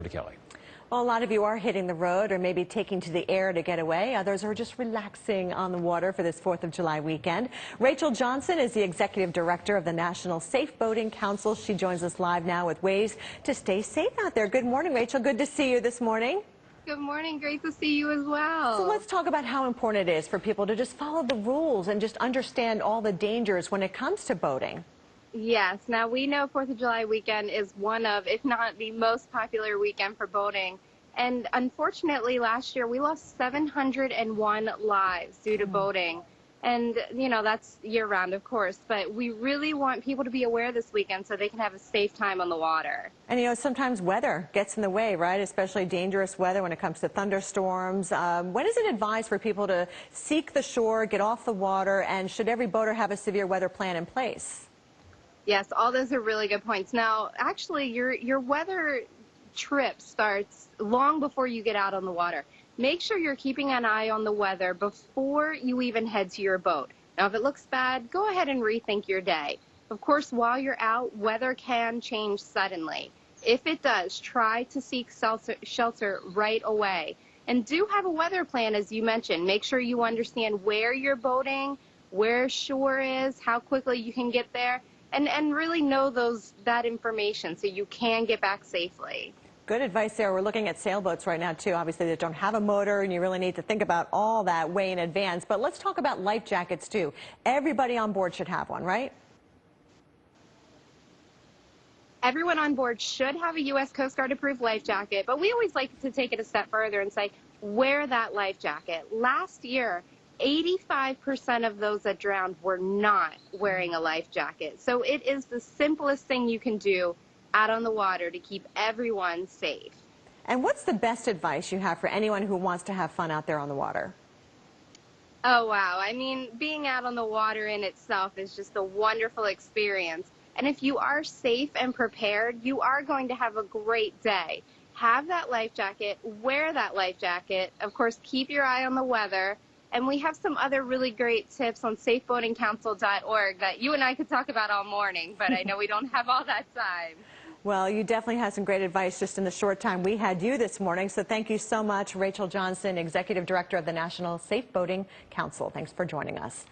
Kelly. Well, a lot of you are hitting the road or maybe taking to the air to get away. Others are just relaxing on the water for this 4th of July weekend. Rachel Johnson is the Executive Director of the National Safe Boating Council. She joins us live now with ways to stay safe out there. Good morning, Rachel. Good to see you this morning. Good morning. Great to see you as well. So let's talk about how important it is for people to just follow the rules and just understand all the dangers when it comes to boating. Yes. Now, we know 4th of July weekend is one of, if not the most popular weekend for boating. And unfortunately, last year we lost 701 lives due to boating. And, you know, that's year-round, of course. But we really want people to be aware this weekend so they can have a safe time on the water. And, you know, sometimes weather gets in the way, right? Especially dangerous weather when it comes to thunderstorms. When is it advised for people to seek the shore, get off the water, and should every boater have a severe weather plan in place? Yes, all those are really good points. Now, actually, your weather trip starts long before you get out on the water. Make sure you're keeping an eye on the weather before you even head to your boat. Now, if it looks bad, go ahead and rethink your day. Of course, while you're out, weather can change suddenly. If it does, try to seek shelter right away. And do have a weather plan, as you mentioned. Make sure you understand where you're boating, where shore is, how quickly you can get there. And really know that information so you can get back safely. Good advice there. We're looking at sailboats right now, too, obviously, that don't have a motor, and you really need to think about all that way in advance. But let's talk about life jackets, too. Everybody on board should have one, right? Everyone on board should have a U.S. Coast Guard approved life jacket, but we always like to take it a step further and say, wear that life jacket. Last year, 85% of those that drowned were not wearing a life jacket. So it is the simplest thing you can do out on the water to keep everyone safe. And what's the best advice you have for anyone who wants to have fun out there on the water? Oh, wow. I mean, being out on the water in itself is just a wonderful experience. And if you are safe and prepared, you are going to have a great day. Have that life jacket, wear that life jacket. Of course, keep your eye on the weather. And we have some other really great tips on safeboatingcouncil.org that you and I could talk about all morning, but I know we don't have all that time. Well, you definitely had some great advice just in the short time we had you this morning. So thank you so much, Rachel Johnson, Executive Director of the National Safe Boating Council. Thanks for joining us.